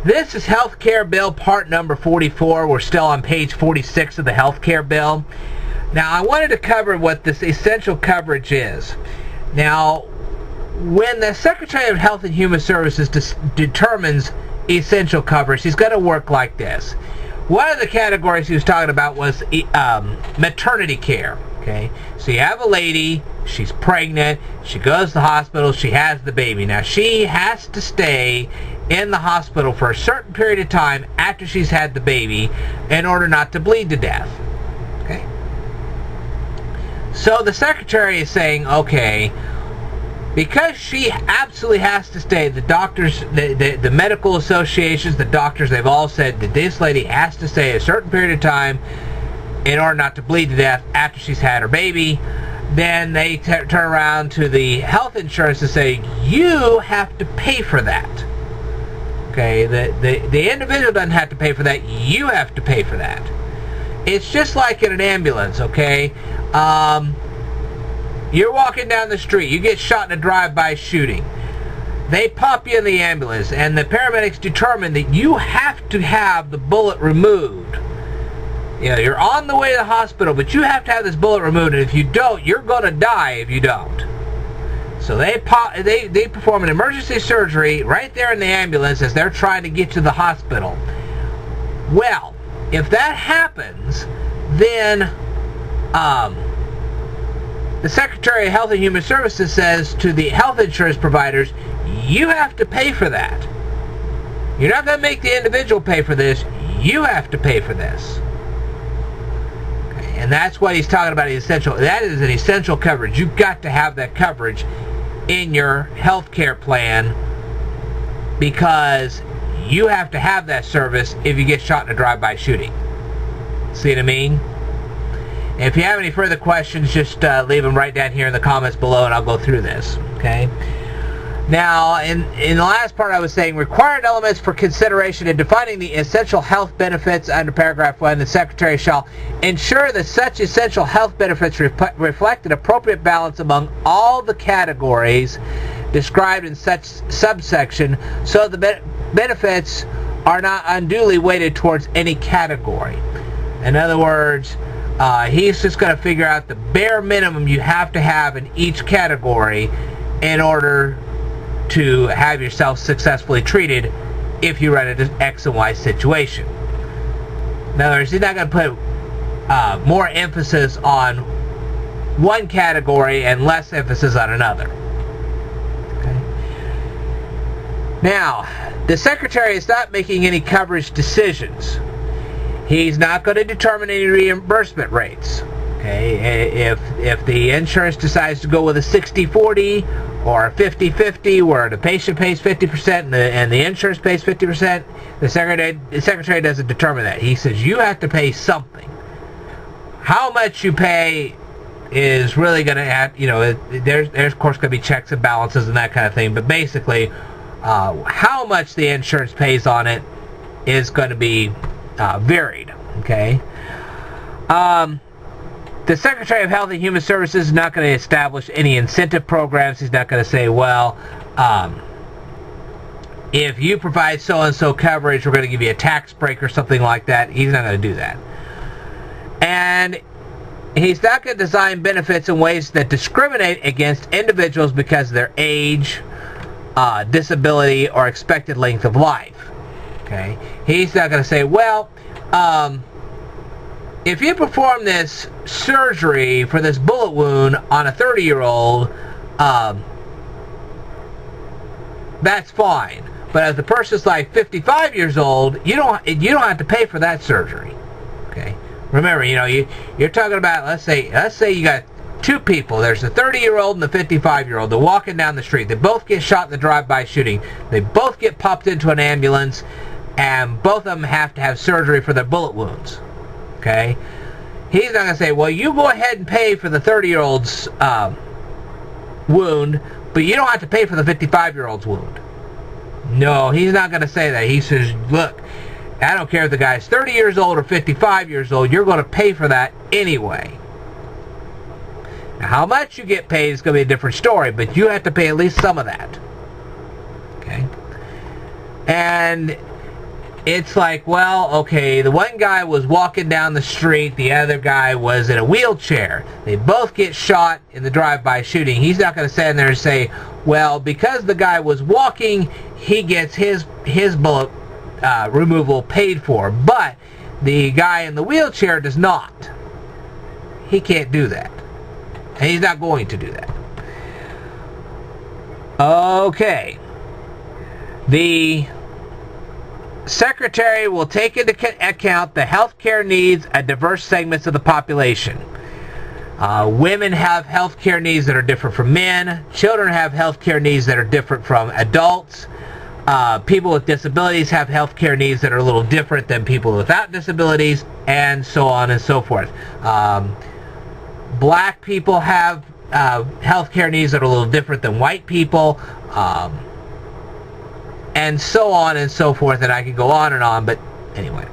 This is Healthcare Bill part number 44. We're still on page 46 of the Healthcare Bill. Now, I wanted to cover what this essential coverage is. Now, when the Secretary of Health and Human Services determines essential coverage, he's going to work like this. One of the categories he was talking about was maternity care. Okay, so you have a lady, she's pregnant, she goes to the hospital, she has the baby. Now, she has to stay in the hospital for a certain period of time after she's had the baby in order not to bleed to death. Okay, so the secretary is saying, okay, because she absolutely has to stay, the doctors, the medical associations, the doctors, they've all said that this lady has to stay a certain period of time in order not to bleed to death after she's had her baby. Then they turn around to the health insurance and say, you have to pay for that. Okay, the individual doesn't have to pay for that, you have to pay for that. It's just like in an ambulance, okay? You're walking down the street, you get shot in a drive-by shooting. They pop you in the ambulance, and the paramedics determine that you have to have the bullet removed. You know, you're on the way to the hospital, but you have to have this bullet removed, and if you don't, you're going to die if you don't. So they perform an emergency surgery right there in the ambulance as they're trying to get to the hospital. Well, if that happens, then the Secretary of Health and Human Services says to the health insurance providers, you have to pay for that. You're not going to make the individual pay for this, you have to pay for this. And that's what he's talking about, essential. That is an essential coverage. You've got to have that coverage in your health care plan because you have to have that service if you get shot in a drive-by shooting. See what I mean? And if you have any further questions, just leave them right down here in the comments below and I'll go through this. Okay? Now, in the last part I was saying, required elements for consideration in defining the essential health benefits under paragraph 1, the Secretary shall ensure that such essential health benefits reflect an appropriate balance among all the categories described in such subsection, so the benefits are not unduly weighted towards any category. In other words, he's just going to figure out the bare minimum you have to have in each category in order to have yourself successfully treated if you run into X and Y situation. In other words, he's not going to put more emphasis on one category and less emphasis on another. Okay. Now, the Secretary is not making any coverage decisions. He's not going to determine any reimbursement rates. Okay, if the insurance decides to go with a 60-40 or a 50-50 where the patient pays 50% and the insurance pays 50%, the secretary doesn't determine that. He says you have to pay something. How much you pay is really going to have, you know, there's of course going to be checks and balances and that kind of thing, but basically how much the insurance pays on it is going to be varied. Okay. The Secretary of Health and Human Services is not going to establish any incentive programs. He's not going to say, well, if you provide so-and-so coverage, we're going to give you a tax break or something like that. He's not going to do that. And he's not going to design benefits in ways that discriminate against individuals because of their age, disability, or expected length of life. Okay? He's not going to say, well, if you perform this surgery for this bullet wound on a 30-year-old, that's fine. But if the person's like 55 years old, you don't have to pay for that surgery. Okay. Remember, you know, you're talking about, let's say you got two people. There's the 30-year-old and the 55-year-old. They're walking down the street. They both get shot in the drive-by shooting. They both get popped into an ambulance, and both of them have to have surgery for their bullet wounds. Okay? He's not going to say, well, you go ahead and pay for the 30-year-old's wound, but you don't have to pay for the 55-year-old's wound. No, he's not going to say that. He says, look, I don't care if the guy's 30 years old or 55 years old, you're going to pay for that anyway. Now, how much you get paid is going to be a different story, but you have to pay at least some of that. Okay? And it's like, well, okay, the one guy was walking down the street, the other guy was in a wheelchair. They both get shot in the drive-by shooting. He's not going to stand there and say, well, because the guy was walking, he gets his bullet removal paid for, but the guy in the wheelchair does not. He can't do that. And he's not going to do that. Okay. The Secretary will take into account the health care needs of diverse segments of the population. Women have health care needs that are different from men. Children have health care needs that are different from adults. People with disabilities have health care needs that are a little different than people without disabilities, and so on and so forth. Black people have health care needs that are a little different than white people, and so on and so forth, and I could go on and on, but anyway.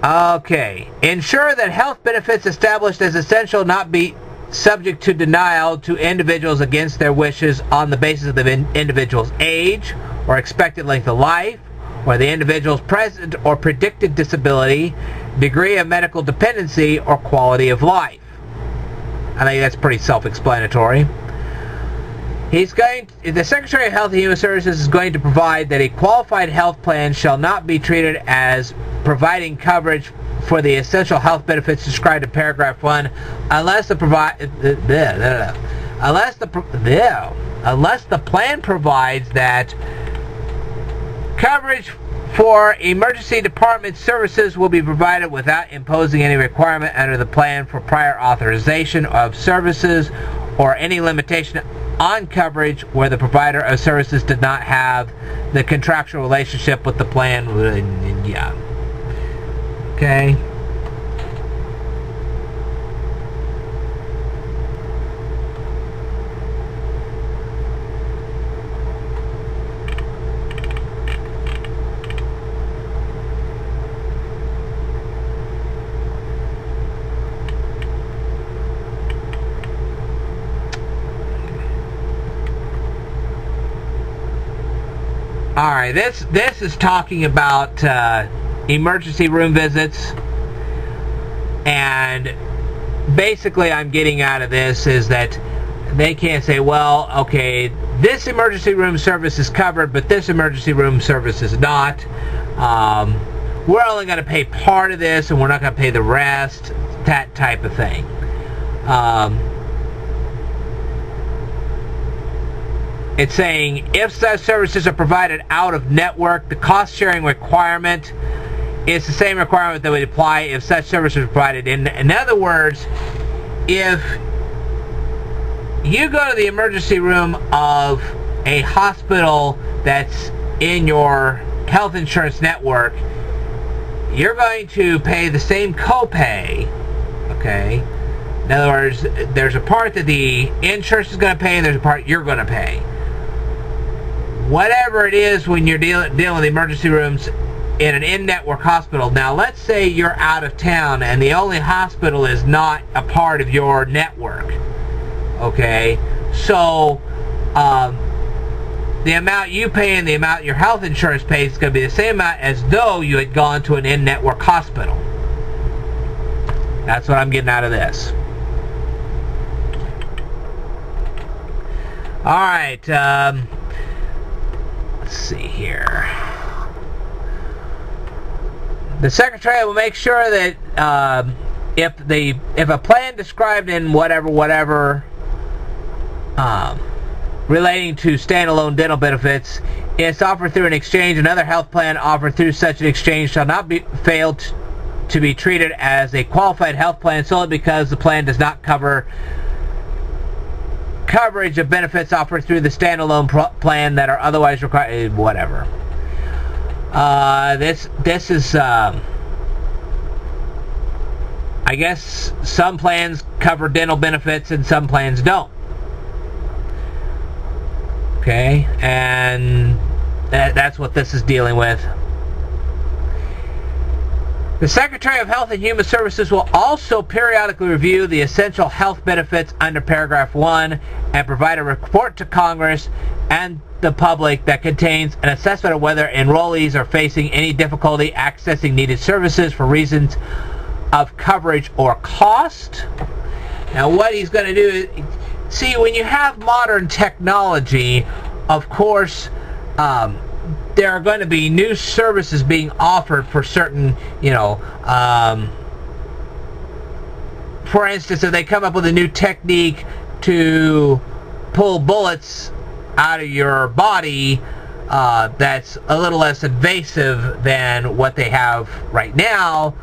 Okay. Ensure that health benefits established as essential not be subject to denial to individuals against their wishes on the basis of the individual's age or expected length of life, or the individual's present or predicted disability, degree of medical dependency, or quality of life. I think that's pretty self-explanatory. The Secretary of Health and Human Services is going to provide that a qualified health plan shall not be treated as providing coverage for the essential health benefits described in paragraph 1 unless the plan provides that coverage for emergency department services will be provided without imposing any requirement under the plan for prior authorization of services or any limitation on coverage where the provider of services did not have the contractual relationship with the plan. Yeah. Okay. All right, this is talking about emergency room visits, and basically I'm getting out of this is that they can't say, well, okay, this emergency room service is covered, but this emergency room service is not. We're only going to pay part of this, and we're not going to pay the rest, that type of thing. It's saying, if such services are provided out of network, the cost-sharing requirement is the same requirement that would apply if such services are provided. In other words, if you go to the emergency room of a hospital that's in your health insurance network, you're going to pay the same copay, okay? In other words, there's a part that the insurance is going to pay, and there's a part you're going to pay. Whatever it is when you're dealing with emergency rooms in an in-network hospital. Now, let's say you're out of town and the only hospital is not a part of your network. Okay? So, the amount you pay and the amount your health insurance pays is going to be the same amount as though you had gone to an in-network hospital. That's what I'm getting out of this. Alright, let's see here. The Secretary will make sure that if a plan described in whatever relating to standalone dental benefits is offered through an exchange, another health plan offered through such an exchange shall not be failed to be treated as a qualified health plan solely because the plan does not cover coverage of benefits offered through the standalone plan that are otherwise required. Whatever. This is I guess some plans cover dental benefits and some plans don't. Okay, and that's what this is dealing with. The Secretary of Health and Human Services will also periodically review the essential health benefits under paragraph 1 and provide a report to Congress and the public that contains an assessment of whether enrollees are facing any difficulty accessing needed services for reasons of coverage or cost. Now what he's going to do is, see, when you have modern technology, of course, there are going to be new services being offered for certain, for instance, if they come up with a new technique to pull bullets out of your body that's a little less invasive than what they have right now,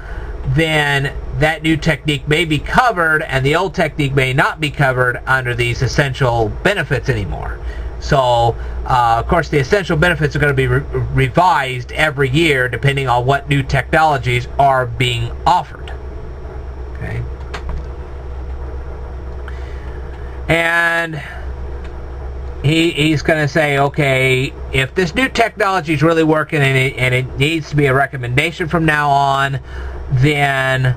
then that new technique may be covered and the old technique may not be covered under these essential benefits anymore. So, of course, the essential benefits are going to be revised every year depending on what new technologies are being offered. Okay. And he's going to say, okay, if this new technology is really working and it needs to be a recommendation from now on, then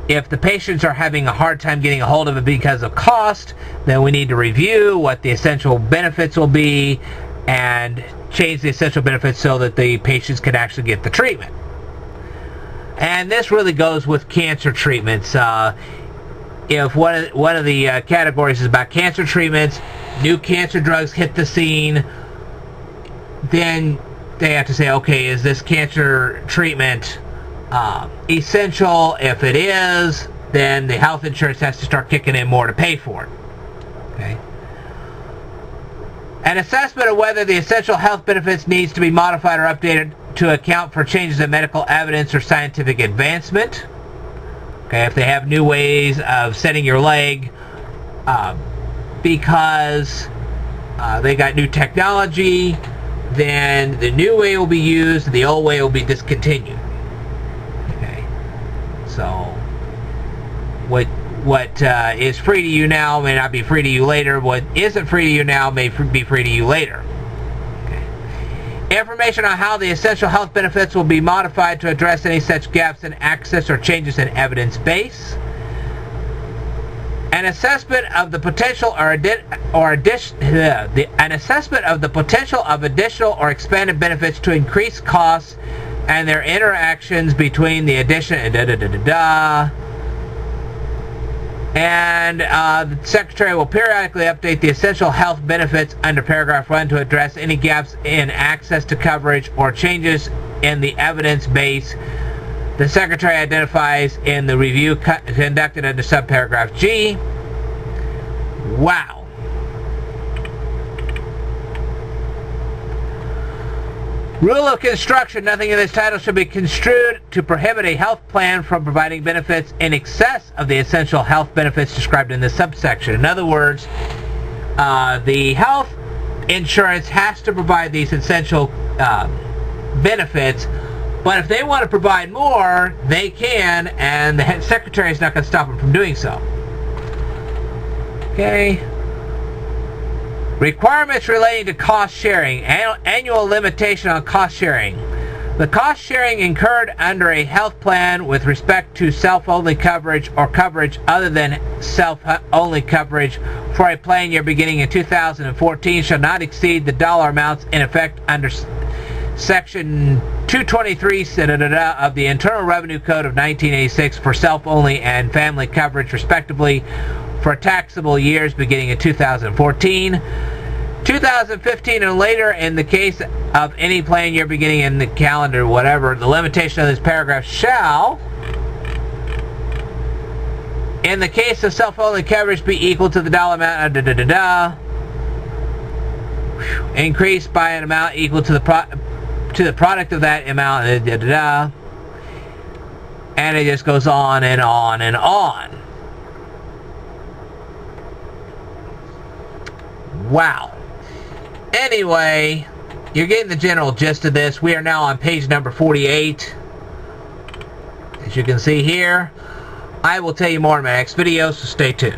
if the patients are having a hard time getting a hold of it because of cost, then we need to review what the essential benefits will be and change the essential benefits so that the patients can actually get the treatment. And this really goes with cancer treatments. If one of the categories is about cancer treatments, new cancer drugs hit the scene, then they have to say, okay, is this cancer treatment essential? If it is, then the health insurance has to start kicking in more to pay for it. Okay. An assessment of whether the essential health benefits needs to be modified or updated to account for changes in medical evidence or scientific advancement. Okay, if they have new ways of setting your leg because they got new technology, then the new way will be used and the old way will be discontinued. So, what is free to you now may not be free to you later. What isn't free to you now may be free to you later. Okay. Information on how the essential health benefits will be modified to address any such gaps in access or changes in evidence base. An assessment of the potential an assessment of the potential of additional or expanded benefits to increase costs and their interactions between the addition and And the Secretary will periodically update the essential health benefits under paragraph 1 to address any gaps in access to coverage or changes in the evidence base the Secretary identifies in the review conducted under subparagraph G. Wow. Rule of construction: nothing in this title should be construed to prohibit a health plan from providing benefits in excess of the essential health benefits described in this subsection. In other words, the health insurance has to provide these essential benefits, but if they want to provide more, they can, and the Secretary is not going to stop them from doing so. Okay. Requirements relating to cost sharing. Annual limitation on cost sharing. The cost sharing incurred under a health plan with respect to self-only coverage or coverage other than self-only coverage for a plan year beginning in 2014 shall not exceed the dollar amounts in effect under Section 223 of the Internal Revenue Code of 1986 for self-only and family coverage respectively for taxable years beginning in 2014, 2015 and later. In the case of any plan year beginning in the calendar whatever, the limitation of this paragraph shall, in the case of self-only coverage, be equal to the dollar amount increased by an amount equal to the product of that amount, and it just goes on and on and on. Wow. Anyway, you're getting the general gist of this. We are now on page number 48. As you can see here, I will tell you more in my next video, so stay tuned.